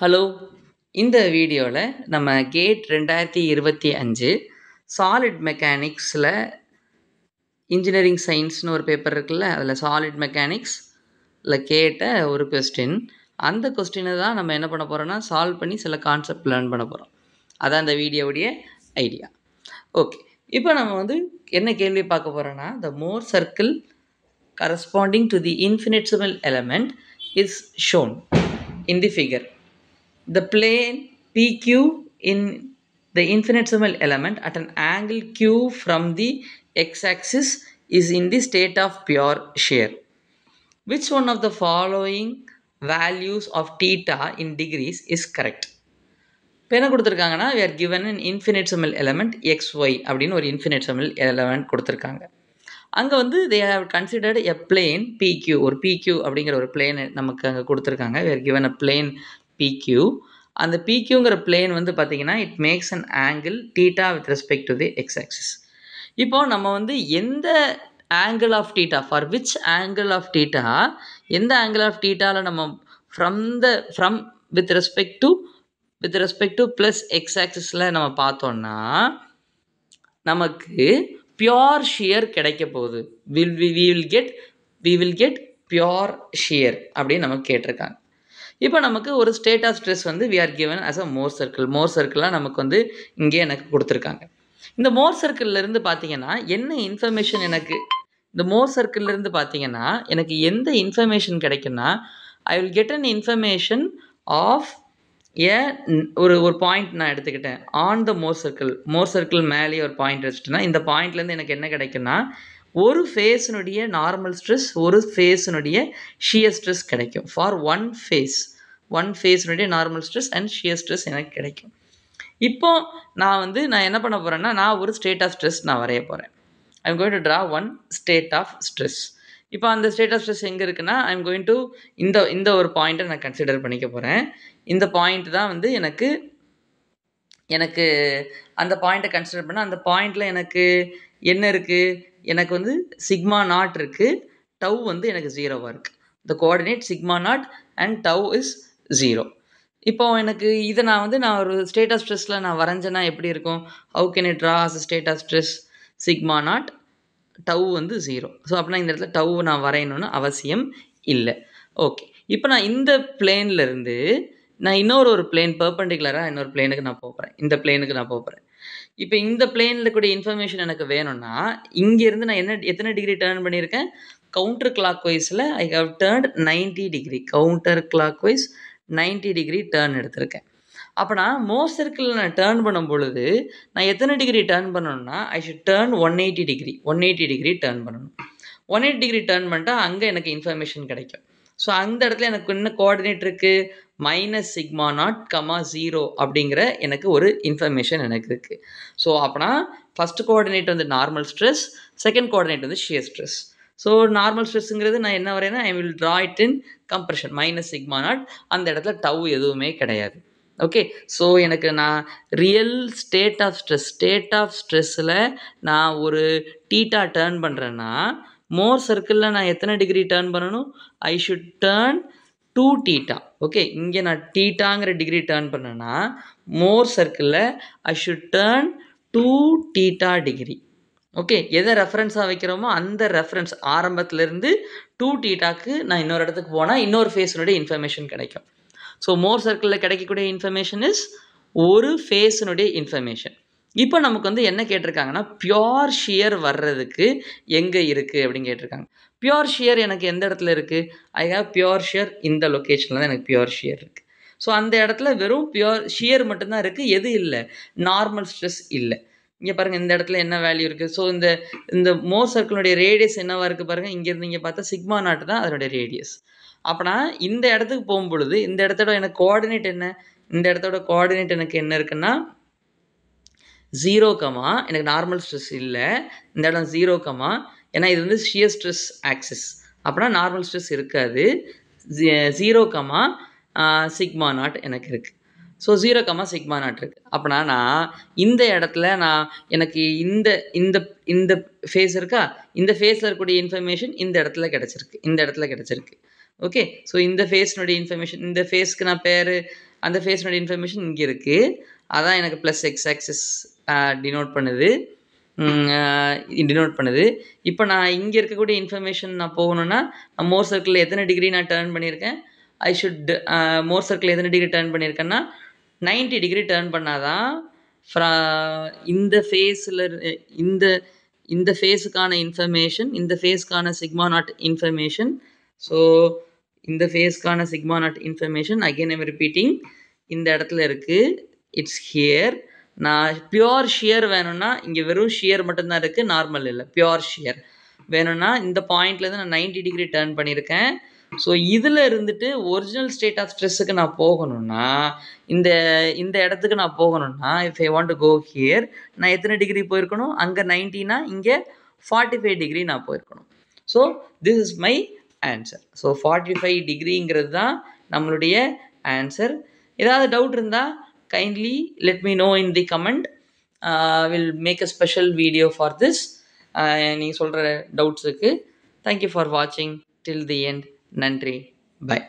Hello, இந்த வீடியோவில் நம்ம கேட் 2025 சாலிட் மெக்கானிக்ஸில் இன்ஜினியரிங் சயின்ஸ்னு ஒரு பேப்பர் இருக்குல்ல, அதில் சாலிட் மெக்கானிக்ஸில் கேட்ட ஒரு கொஸ்டின். அந்த கொஸ்டினை தான் நம்ம என்ன பண்ண போகிறோம்னா சால்வ் பண்ணி சில கான்செப்ட் லேர்ன் பண்ண போகிறோம். அதான் இந்த வீடியோவுடைய ஐடியா. ஓகே, இப்போ நம்ம என்ன கேள்வி பார்க்க போகிறோன்னா, the Mohr circle corresponding to the infinitesimal element is shown in the figure. The plane PQ in the infinitesimal element at an angle Q from the x-axis is in the state of pure shear. Which one of the following values of theta in degrees is correct? இப்போ என்ன கொடுத்துருக்காங்கன்னா, we are given an infinitesimal element xy அப்படின்னு ஒரு infinitesimal element கொடுத்துருக்காங்க. அங்கே they have considered a plane PQ, ஒரு PQ அப்படிங்கிற ஒரு plane நமக்கு அங்கே கொடுத்துருக்காங்க. we are given a plane PQ. அந்த PQங்கிற plane பார்த்தீங்கன்னா it makes an angle theta with respect to the x-axis. இப்போ நம்ம எந்த angle of theta, for which angle of theta, எந்த angle of thetaவில் நம்ம from with respect to plus x-axisல நம்ம பார்த்தோம்னா நமக்கு pure shear கிடைக்க போகுது. we will get pure shear அப்படின்னு நமக்கு கேட்டிருக்காங்க. இப்போ நமக்கு ஒரு state of stress we are given as a more சர்க்கிளாக நமக்கு இங்கே எனக்கு கொடுத்துருக்காங்க. இந்த மோர் சர்க்கிள்லேருந்து பார்த்தீங்கன்னா என்ன இன்ஃபர்மேஷன் இந்த மோர் சர்க்கிள்லேருந்து பார்த்தீங்கன்னா எனக்கு எந்த இன்ஃபர்மேஷன் கிடைக்குன்னா, I will get an information of ஒரு பாயிண்ட் நான் எடுத்துக்கிட்டேன் ஆன் த மோர் சர்க்கிள் மேலேயே ஒரு பாயிண்ட் வச்சுட்டேன்னா இந்த பாயிண்ட்லேருந்து எனக்கு என்ன கிடைக்குன்னா, ஒரு ஃபேஸினுடைய நார்மல் ஸ்ட்ரெஸ், ஒரு ஃபேஸினுடைய ஷியர் ஸ்ட்ரெஸ் கிடைக்கும். ஃபார் ஒன் ஃபேஸினுடைய normal stress and shear stress எனக்கு கிடைக்கும். இப்போ நான் என்ன பண்ண போகிறேன்னா, நான் ஒரு ஸ்டேட் ஆஃப் ஸ்ட்ரெஸ் நான் வரைய போகிறேன். I am going to draw one state of stress. இப்போ அந்த ஸ்டேட் ஆஃப் ஸ்ட்ரெஸ் எங்கே இருக்குன்னா, ஐ எம் கோயிங் டு இந்த ஒரு பாயிண்ட்டை நான் கன்சிடர் பண்ணிக்க போகிறேன். இந்த பாயிண்ட் தான் எனக்கு அந்த பாயிண்ட்டை கன்சிடர் பண்ணால் அந்த பாயிண்டில் எனக்கு என்ன இருக்குது, எனக்கு சிக்மா நாட் இருக்குது, டவ் எனக்கு 0வாக இருக்குது. The coordinate sigma naught and tau is 0. இப்போ எனக்கு இதை நான் ஒரு ஸ்டேட் ஆஃப் ஸ்ட்ரெஸ்ஸில் நான் வரைஞ்சேன்னா எப்படி இருக்கும்? How can it draw as state of stress? Sigma naught tau 0. So அப்படின்னா இந்த இடத்துல டவ் நான் வரையணும்னு அவசியம் இல்லை. ஓகே, இப்போ நான் இந்த பிளேன்லேருந்து நான் இன்னொரு பிளேன் பெர்பெண்டிகுலராக இன்னொரு பிளேனுக்கு நான் போகிறேன். இந்த பிளேனுக்கு நான் போகிறேன். இப்போ இந்த பிளேனில் கூட இன்ஃபர்மேஷன் எனக்கு வேணும்னா இங்கேருந்து நான் எத்தனை டிகிரி டேர்ன் பண்ணியிருக்கேன்? கவுண்டர் கிளாக் வைஸில் I have turned 90 degree. Counter clockwise 90 degree turn எடுத்திருக்கேன். அப்போ நான் மோர் சர்க்கிளில் நான் டேர்ன் பண்ணும் பொழுது நான் எத்தனை டிகிரி டேர்ன் பண்ணணும்னா, I should turn 180 degree turn பண்ணணும். 180 டிகிரி டேர்ன் பண்ணிட்டால் அங்கே எனக்கு இன்ஃபர்மேஷன் கிடைக்கும். ஸோ அந்த இடத்துல எனக்கு என்ன கோஆர்டினேட் இருக்குது? மைனஸ் சிக்மா நாட் 0 அப்படிங்கிற எனக்கு ஒரு இன்ஃபர்மேஷன் எனக்கு இருக்குது. ஸோ அப்படின்னா first coordinate normal stress, second coordinate shear stress. So normal ஸ்ட்ரெஸ்ஸுங்கிறது நான் என்ன வரையனா, I will draw it in compression minus sigma naught. அந்த இடத்துல டவ் எதுவுமே கிடையாது. ஓகே, ஸோ எனக்கு நான் ரியல் ஸ்டேட் ஆஃப் ஸ்ட்ரெஸ்ஸில் நான் ஒரு டீட்டா டேர்ன் பண்ணுறேன்னா மோர் சர்க்கிளில் நான் எத்தனை டிகிரி டேர்ன் பண்ணணும்? I should turn 2 theta. Okay, இங்கே நான் தீட்டாங்கிற டிகிரி டேர்ன் பண்ணேன்னா மோர் சர்க்கிளில் I should turn 2 theta degree. Okay, எதை ரெஃபரன்ஸாக வைக்கிறோமோ அந்த ரெஃபரன்ஸ் ஆரம்பத்துலேருந்து 2 தீட்டாக்கு நான் இன்னொரு இடத்துக்கு போனால் இன்னொரு ஃபேஸினுடைய இன்ஃபர்மேஷன் கிடைக்கும். ஸோ மோர் சர்க்கிளில் கிடைக்கக்கூடிய இன்ஃபர்மேஷன் இஸ் ஒரு ஃபேஸினுடைய இன்ஃபர்மேஷன். இப்போ நமக்கு என்ன கேட்டிருக்காங்கன்னா, பியோர் ஷியர் வர்றதுக்கு எங்கே இருக்குது அப்படின்னு கேட்டிருக்காங்க. பியோர் ஷியர் எனக்கு எந்த இடத்துல இருக்குது? ஐ ஹேவ் பியோர் ஷியர் இந்த லொக்கேஷனில் தான் எனக்கு பியோர் ஷியர் இருக்குது. ஸோ அந்த இடத்துல வெறும் பியோர் ஷியர் மட்டும்தான் இருக்குது, எது இல்லை? நார்மல் ஸ்ட்ரெஸ் இல்லை. இங்கே பாருங்கள், இந்த இடத்துல என்ன வேல்யூ இருக்குது? ஸோ இந்த மோர் சர்க்கிளுடைய ரேடியஸ் என்னவாக இருக்குது பாருங்கள். இங்கேருந்து இங்கே பார்த்தா சிக்மா நாட் தான் அதனுடைய ரேடியஸ். அப்படின்னா இந்த இடத்துக்கு போகும்பொழுது இந்த இடத்தோட எனக்கு கோஆர்டினேட் என்ன? இந்த இடத்தோட கோஆர்டினேட் எனக்கு என்ன இருக்குன்னா 0, எனக்கு நார்மல் ஸ்ட்ரெஸ் இல்லை. இந்த இடம் 0, ஏன்னா இது ஷியர் ஸ்ட்ரெஸ் ஆக்சிஸ். அப்படின்னா நார்மல் ஸ்ட்ரெஸ் இருக்காது. 0, சிக்மா நாட் எனக்கு இருக்குது. ஸோ 0, சிக்மா நாட் இருக்குது. அப்படின்னா நான் இந்த இடத்துல எனக்கு இந்த ஃபேஸ் இருக்கா, இந்த ஃபேஸில் இருக்கக்கூடிய இன்ஃபர்மேஷன் இந்த இடத்துல கிடச்சிருக்கு. ஓகே, ஸோ இந்த ஃபேஸ்னுடைய இன்ஃபர்மேஷன், இந்த ஃபேஸ்க்கு நான் பேர் அந்த ஃபேஸ்னுடைய இன்ஃபர்மேஷன் இங்கே இருக்குது. அதான் எனக்கு ப்ளஸ் எக்ஸ் ஆக்சிஸ் டினோட் பண்ணுது. இப்போ நான் இங்கே இருக்கக்கூடிய இன்ஃபர்மேஷன் நான் போகணுன்னா மோர் சர்க்கிளில் எத்தனை டிகிரி நான் டர்ன் பண்ணியிருக்கேன்? ஐ ஷுட் மோர் சர்க்கிள் எத்தனை டிகிரி டர்ன் பண்ணியிருக்கேன்னா 90 டிகிரி டர்ன் பண்ணாதான் இந்த ஃபேஸில் இந்த ஃபேஸுக்கான இன்ஃபர்மேஷன், இந்த ஃபேஸ்க்கான சிக்மா நாட் இன்ஃபர்மேஷன். ஸோ இந்த ஃபேஸ்க்கான sigma naught information again I'm repeating இந்த இடத்துல இருக்குது. It's here. நான் பியோர் ஷியர் வேணும்னா இங்கே வெறும் ஷியர் மட்டும்தான் இருக்குது, நார்மல் இல்லை. பியோர் ஷியர் வேணும்னா இந்த பாயிண்ட்லேருந்து நான் 90 டிகிரி டர்ன் பண்ணியிருக்கேன். ஸோ இதில் இருந்துட்டு ஒரிஜினல் ஸ்டேட் ஆஃப் ஸ்ட்ரெஸ்ஸுக்கு நான் போகணும்னா இந்த இடத்துக்கு நான் போகணும்னா if I want to go here நான் எத்தனை டிகிரி போயிருக்கணும்? அங்கே 90னா இங்கே 45 டிகிரி நான் போயிருக்கணும். So this is my answer. So 45 டிகிரிங்கிறது தான் நம்மளுடைய ஆன்சர். ஏதாவது டவுட் இருந்தால் kindly let me know in the comment. Will make a special video for this. நீங்கள் சொல்கிற டவுட்ஸுக்கு தேங்க்யூ ஃபார் வாட்சிங் டில் தி எண்ட். நன்றி. பை.